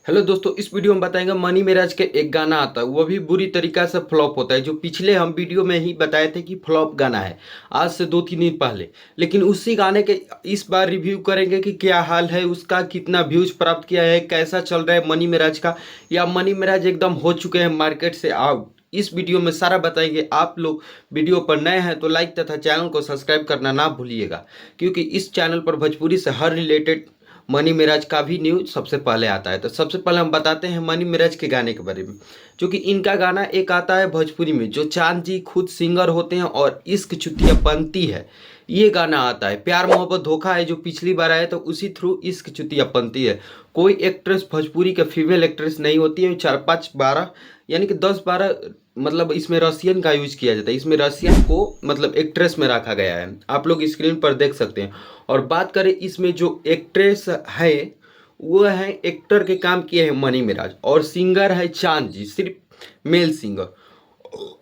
Hello दोस्तों, इस video में बताएंगे मनी मेराज के एक गाना आता है, वो भी बुरी तरीका से फ्लॉप होता है। जो पिछले हम वीडियो में ही बताए थे कि फ्लॉप गाना है, आज से 2-3 दिन पहले। लेकिन उसी गाने के इस बार रिव्यू करेंगे कि क्या हाल है उसका, कितना व्यूज प्राप्त किया है, कैसा चल रहा है मनी मेराज का, या मनी मेराज एकदम हो चुके हैं मार्केट से आउट। इस वीडियो में सारा बताएंगे। आप लोग वीडियो पर नए हैं तो लाइक तथा चैनल को सब्सक्राइब करना ना भूलिएगा, क्योंकि इस चैनल पर भोजपुरी से हर रिलेटेड मनी मिराज का भी न्यूज सबसे पहले आता है। तो सबसे पहले हम बताते हैं मनी मिराज के गाने के बारे में। जो कि इनका गाना एक आता है भोजपुरी में, जो चांद जी खुद सिंगर होते हैं, और इश्क चुतिया पंती है, ये गाना आता है। प्यार मोहब्बत धोखा है जो पिछली बार आया, तो उसी थ्रू इश्क चुतिया पंती है। कोई एक्ट्रेस भोजपुरी के फीमेल एक्ट्रेस नहीं होती है। 4-5-12 यानी कि 10-12 मतलब इसमें रसियन का यूज किया जाता है। इसमें रसियन को मतलब एक्ट्रेस में रखा गया है, आप लोग स्क्रीन पर देख सकते हैं। और बात करें इसमें जो एक्ट्रेस है, वो है एक्टर के काम किए हैं मनी मिराज, और सिंगर है चांद जी, सिर्फ मेल सिंगर।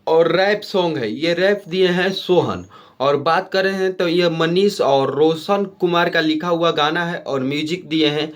और रैप सॉन्ग है, ये रैप दिए हैं सोहन। और बात करें हैं तो ये मनीष और रोशन कुमार का लिखा हुआ गाना है, और म्यूजिक दिए हैं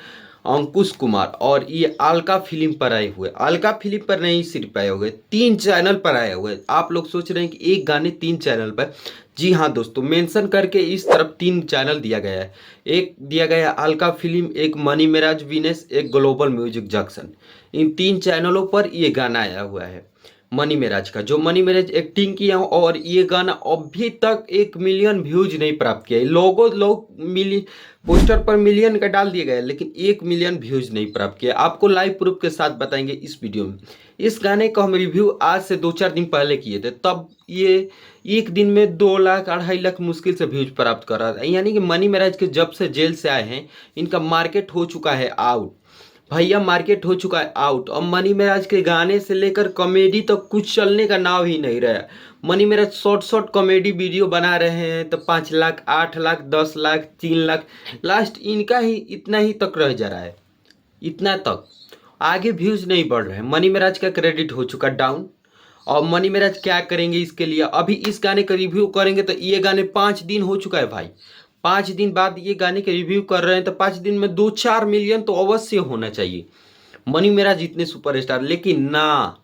अंकुश कुमार। और ये अलका फिल्म पर आए हुए, अलका फिल्म पर नहीं सिर्फ आए हुए, 3 चैनल पर आए हुए। आप लोग सोच रहे हैं कि एक गाने 3 चैनल पर। जी हाँ दोस्तों, मेंशन करके इस तरफ 3 चैनल दिया गया है। एक दिया गया है अलका फिल्म, एक मनी मेराज विनेस, एक ग्लोबल म्यूजिक जंक्शन। इन 3 चैनलों पर ये गाना आया हुआ है मनी मेराज का, जो मनी मेराज एक्टिंग किया। और ये गाना अभी तक 1 मिलियन व्यूज नहीं प्राप्त किया है। लोग मिली पोस्टर पर मिलियन का डाल दिए गए, लेकिन 1 मिलियन व्यूज नहीं प्राप्त किया। आपको लाइव प्रूफ के साथ बताएंगे इस वीडियो में। इस गाने का हम रिव्यू आज से 2-4 दिन पहले किए थे, तब ये एक दिन में 2 लाख 2.5 लाख मुश्किल से व्यूज प्राप्त कर रहा था। यानी कि मनी मेराज के जब से जेल से आए हैं, इनका मार्केट हो चुका है आउट। भैया मार्केट हो चुका है आउट। और मनी मेराज के गाने से लेकर कॉमेडी तक कुछ चलने का नाम ही नहीं रहा। Money Meraj short comedy video बना रहे हैं तो 5 लाख 8 लाख 10 लाख 3 लाख, लास्ट इनका ही इतना ही तक रह जा रहा है, इतना तक। आगे व्यूज नहीं बढ़ रहे हैं। मनी मेराज का क्रेडिट हो चुका डाउन। और मनी मेराज क्या करेंगे इसके लिए, अभी इस गाने का रिव्यू करेंगे तो ये गाने 5 दिन हो चुका है भाई। 5 दिन बाद ये गाने के रिव्यू कर रहे हैं, तो 5 दिन में 2-4 मिलियन तो अवश्य होना चाहिए मनी मेराज इतने सुपरस्टार। लेकिन ना,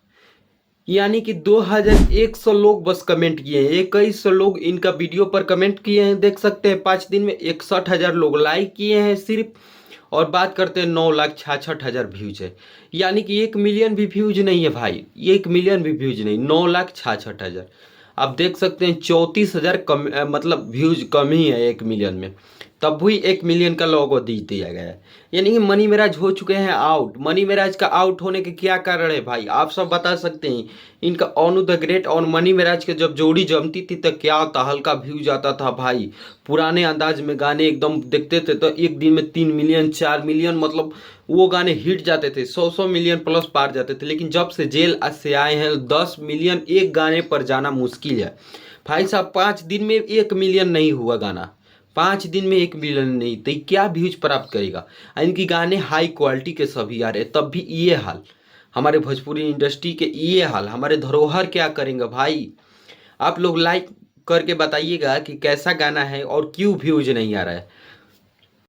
यानी कि 2100 लोग बस कमेंट किए हैं, 2100 लोग इनका वीडियो पर कमेंट किए हैं, देख सकते हैं। 5 दिन में 61,000 लोग लाइक किए हैं सिर्फ। और बात करते हैं 9,66,000 व्यूज है। यानी कि 1 मिलियन भी व्यूज नहीं है भाई, 1 मिलियन भी व्यूज नहीं, 9,66,000। आप देख सकते हैं 34,000 कम, मतलब व्यूज कम ही है 1 मिलियन में, तब भी 1 मिलियन का लोगो दी दिया गया है। यानी कि मनी मेराज हो चुके हैं आउट। मनी मेराज का आउट होने के क्या कारण है भाई, आप सब बता सकते हैं। इनका अनु द ग्रेट और मनी मेराज के जब जोड़ी जमती थी तो क्या तहलका व्यूज आता था भाई। पुराने अंदाज में गाने एकदम देखते थे तो एक दिन में 3 मिलियन 4 मिलियन, मतलब वो गाने हिट जाते थे, 100 मिलियन प्लस पार जाते थे। लेकिन जब से जेल से आए हैं 10 मिलियन एक गाने पर जाना मुश्किल है भाई साहब। 5 दिन में 1 मिलियन नहीं हुआ गाना, 5 दिन में 1 मिलियन नहीं, तो क्या व्यूज प्राप्त करेगा। इनकी गाने हाई क्वालिटी के सभी आ रहे, तब भी ये हाल हमारे भोजपुरी इंडस्ट्री के, ये हाल हमारे धरोहर क्या करेंगे भाई। आप लोग लाइक करके बताइएगा कि कैसा गाना है और क्यों व्यूज नहीं आ रहा है।